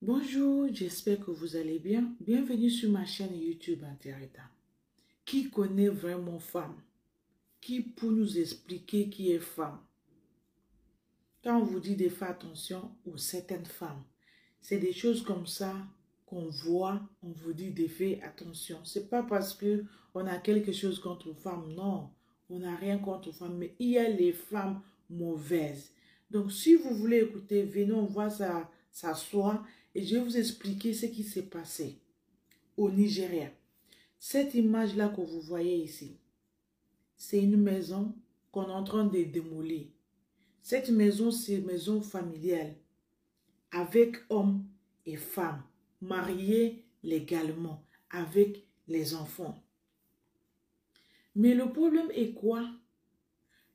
Bonjour, j'espère que vous allez bien. Bienvenue sur ma chaîne YouTube Interreta. Qui connaît vraiment femme? Qui peut nous expliquer qui est femme? Quand on vous dit de faire attention aux certaines femmes, c'est des choses comme ça qu'on voit, on vous dit de faire attention. C'est pas parce que on a quelque chose contre les femmes, non. On n'a rien contre les femmes, mais il y a les femmes mauvaises. Donc si vous voulez écouter, venez, on va s'asseoir et je vais vous expliquer ce qui s'est passé au Nigeria. Cette image-là que vous voyez ici, c'est une maison qu'on est en train de démolir. Cette maison, c'est une maison familiale, avec hommes et femmes, mariés légalement, avec les enfants. Mais le problème est quoi?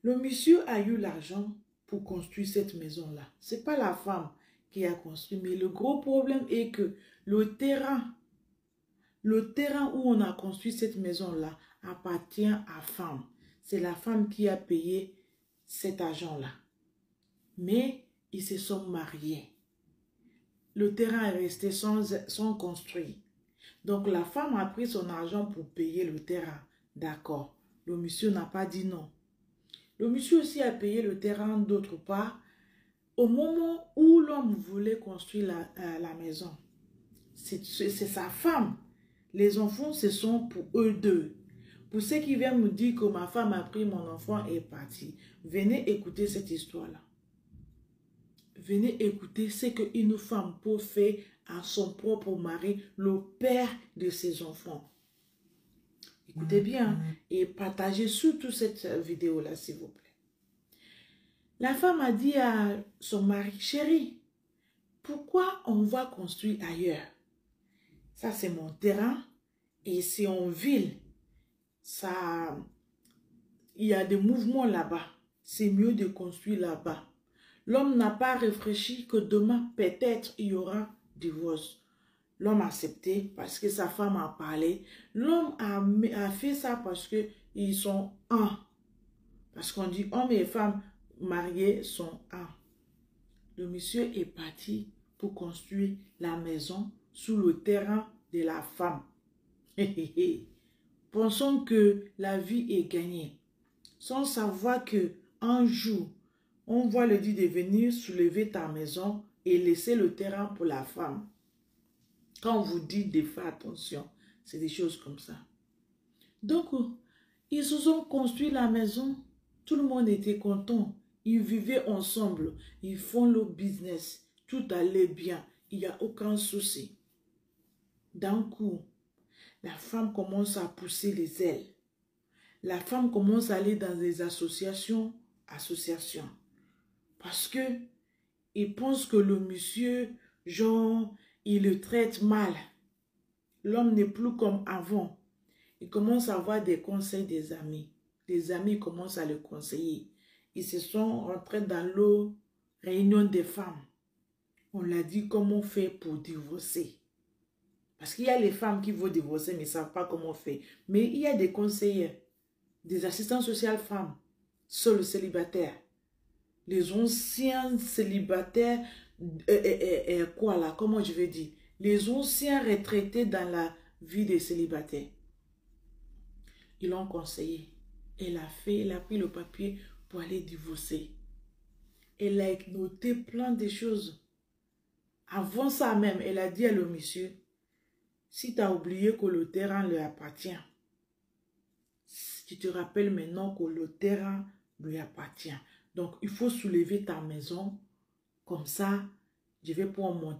Le monsieur a eu l'argent pour construire cette maison-là. Ce n'est pas la femme qui a construit, mais le gros problème est que le terrain où on a construit cette maison-là appartient à femme. C'est la femme qui a payé cet argent-là. Mais ils se sont mariés. Le terrain est resté sans construire. Donc la femme a pris son argent pour payer le terrain. D'accord. Le monsieur n'a pas dit non. Le monsieur aussi a payé le terrain d'autre part. Au moment où l'homme voulait construire la maison, c'est sa femme. Les enfants, ce sont pour eux deux. Pour ceux qui viennent me dire que ma femme a pris mon enfant et est partie, venez écouter cette histoire-là. Venez écouter ce qu'une femme peut faire à son propre mari, le père de ses enfants. Écoutez bien et partagez surtout cette vidéo-là, s'il vous plaît. La femme a dit à son mari, chérie, pourquoi on va construire ailleurs? Ça, c'est mon terrain et c'est en ville. Il y a des mouvements là-bas. C'est mieux de construire là-bas. L'homme n'a pas réfléchi que demain, peut-être, il y aura divorce. L'homme a accepté parce que sa femme a parlé. L'homme a fait ça parce qu'ils sont un. Parce qu'on dit hommes et femmes mariés sont un. Le monsieur est parti pour construire la maison sous le terrain de la femme. Pensons que la vie est gagnée. Sans savoir que un jour, on va le dire de venir soulever ta maison et laisser le terrain pour la femme. Quand on vous dit de faire attention, c'est des choses comme ça. Donc, ils se sont construit la maison. Tout le monde était content. Ils vivaient ensemble. Ils font le business. Tout allait bien. Il n'y a aucun souci. D'un coup, la femme commence à pousser les ailes. La femme commence à aller dans des associations. Parce que il pense que le monsieur, genre, il le traite mal. L'homme n'est plus comme avant. Il commence à avoir des conseils des amis. Les amis commencent à le conseiller. Ils se sont rentrés dans leur réunion des femmes. On l'a dit comment faire pour divorcer. Parce qu'il y a les femmes qui veulent divorcer mais ne savent pas comment faire. Mais il y a des conseillers, des assistants sociaux femmes, seuls célibataires. Les anciens célibataires, comment je vais dire? Les anciens retraités dans la vie des célibataires. Ils l'ont conseillé. Elle a pris le papier pour aller divorcer. Elle a noté plein de choses. Avant ça même, elle a dit à le monsieur, si tu as oublié que le terrain lui appartient, tu te rappelles maintenant que le terrain lui appartient. Donc, il faut soulever ta maison. Comme ça, je vais prendre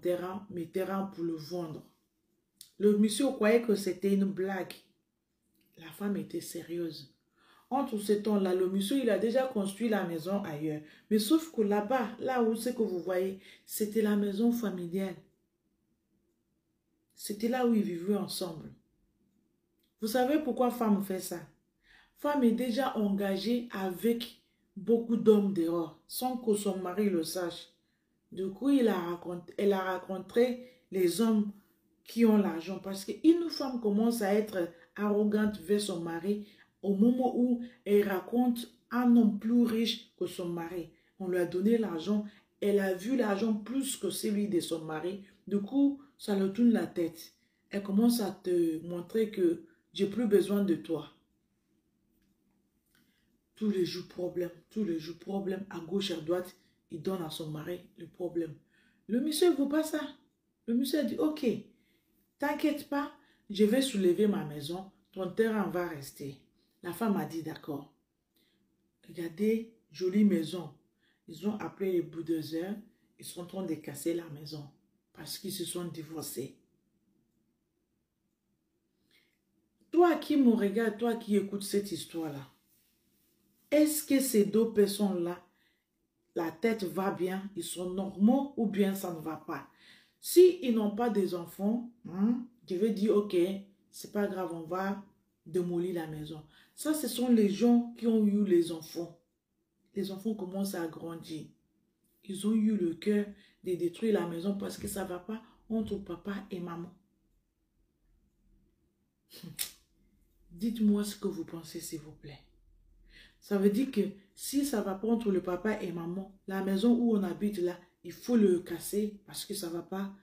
mes terrains pour le vendre. Le monsieur croyait que c'était une blague. La femme était sérieuse. Entre ce temps-là, le monsieur, il a déjà construit la maison ailleurs. Mais sauf que là-bas, là où c'est que vous voyez, c'était la maison familiale. C'était là où ils vivaient ensemble. Vous savez pourquoi femme fait ça? Femme est déjà engagée avec beaucoup d'hommes dehors, sans que son mari le sache. Du coup, elle a rencontré les hommes qui ont l'argent. Parce qu'une femme commence à être arrogante vers son mari au moment où elle raconte un homme plus riche que son mari. On lui a donné l'argent. Elle a vu l'argent plus que celui de son mari Du coup, ça leur tourne la tête. Elle commence à te montrer que j'ai plus besoin de toi. Tous les jours, problème, à gauche, à droite, il donne à son mari le problème. Le monsieur ne veut pas ça. Le monsieur a dit, ok, t'inquiète pas, je vais soulever ma maison, ton terrain va rester. La femme a dit, d'accord. Regardez, jolie maison. Ils ont appelé les bulldozers, ils sont en train de casser la maison parce qu'ils se sont divorcés. Toi qui me regardes, toi qui écoutes cette histoire-là, est-ce que ces deux personnes-là, la tête va bien, ils sont normaux ou bien ça ne va pas? Si ils n'ont pas des enfants, je vais dire, ok, c'est pas grave, on va démolir la maison. Ça, ce sont les gens qui ont eu les enfants. Les enfants commencent à grandir. Ils ont eu le cœur de détruire la maison parce que ça ne va pas entre papa et maman. Dites-moi ce que vous pensez, s'il vous plaît. Ça veut dire que si ça ne va pas entre le papa et maman, la maison où on habite là, il faut le casser parce que ça ne va pas.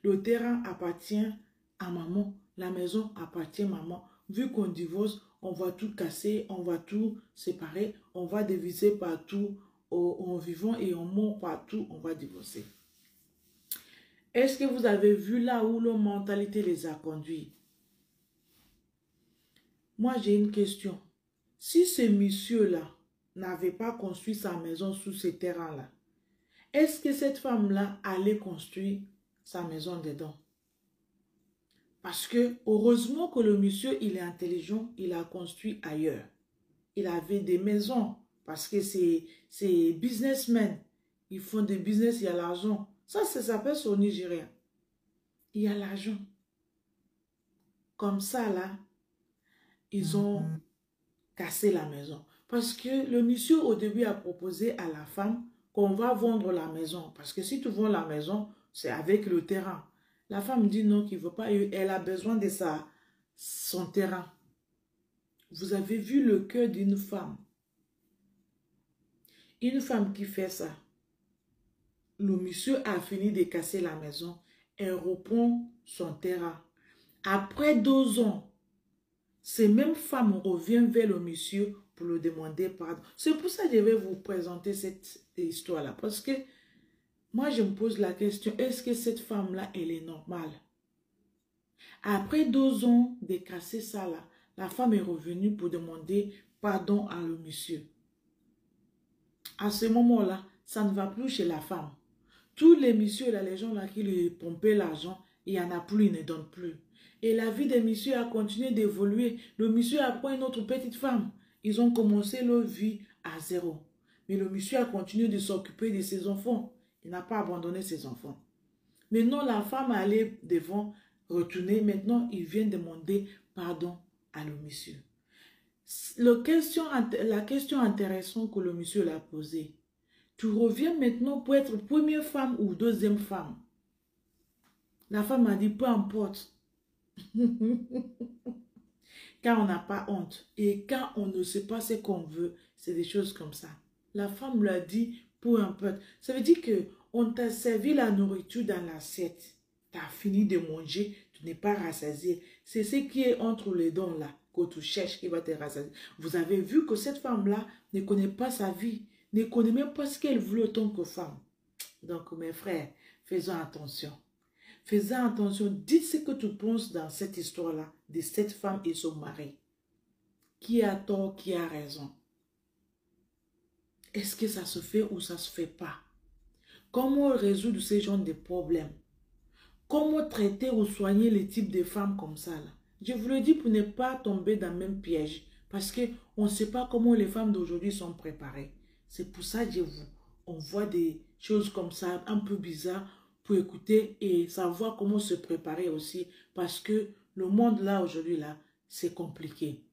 Le terrain appartient à maman, la maison appartient à maman. Vu qu'on divorce, on va tout casser, on va tout séparer, on va diviser partout, en vivant et en mort partout, on va divorcer. Est-ce que vous avez vu là où leur mentalité les a conduits? Moi, j'ai une question. Si ce monsieur-là n'avait pas construit sa maison sous ce terrain-là, est-ce que cette femme-là allait construire sa maison dedans? Parce que heureusement que le monsieur, il est intelligent, il a construit ailleurs. Il avait des maisons parce que c'est businessmen. Ils font des business, il y a l'argent. Ça s'appelle au Nigeria. Il y a l'argent. Comme ça, là, ils ont cassé la maison. Parce que le monsieur, au début, a proposé à la femme qu'on va vendre la maison. Parce que si tu vends la maison, c'est avec le terrain. La femme dit non, qu'il ne veut pas. Elle a besoin de son terrain. Vous avez vu le cœur d'une femme. Une femme qui fait ça. Le monsieur a fini de casser la maison. Elle reprend son terrain. Après 2 ans, ces mêmes femmes reviennent vers le monsieur pour le demander pardon. C'est pour ça que je vais vous présenter cette histoire-là. Parce que moi, je me pose la question, est-ce que cette femme-là, elle est normale? Après 2 ans de casser ça, là, la femme est revenue pour demander pardon à le monsieur. À ce moment-là, ça ne va plus chez la femme. Tous les messieurs, là, les gens là, qui lui pompaient l'argent, il n'y en a plus, ils ne donnent plus. Et la vie des messieurs a continué d'évoluer. Le monsieur a pris une autre petite femme. Ils ont commencé leur vie à zéro. Mais le monsieur a continué de s'occuper de ses enfants. Il n'a pas abandonné ses enfants. Maintenant, la femme allait devant retourner. Maintenant, il vient demander pardon à le monsieur. La question intéressante que le monsieur l'a posée. Tu reviens maintenant pour être première femme ou deuxième femme? La femme a dit, peu importe. Quand on n'a pas honte et quand on ne sait pas ce qu'on veut, c'est des choses comme ça. La femme lui a dit, peu importe. Ça veut dire que on t'a servi la nourriture dans l'assiette. Tu as fini de manger, tu n'es pas rassasié. C'est ce qui est entre les dents là, que tu cherches qui va te rassasier. Vous avez vu que cette femme-là ne connaît pas sa vie, ne connaît même pas ce qu'elle veut en tant que femme. Donc mes frères, faisons attention. Faisons attention, dites ce que tu penses dans cette histoire-là, de cette femme et son mari. Qui a tort, qui a raison? Est-ce que ça se fait ou ça ne se fait pas? Comment résoudre ces genres de problèmes? Comment traiter ou soigner les types de femmes comme ça là? Je vous le dis pour ne pas tomber dans le même piège. Parce qu'on ne sait pas comment les femmes d'aujourd'hui sont préparées. C'est pour ça que on voit des choses comme ça, un peu bizarres, pour écouter et savoir comment se préparer aussi. Parce que le monde là, aujourd'hui là, c'est compliqué.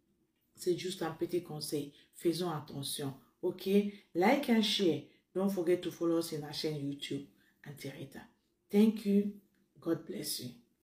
C'est juste un petit conseil. Faisons attention. Ok? Like and share. Don't forget to follow us in our chaîne YouTube, Antireta. Thank you. God bless you.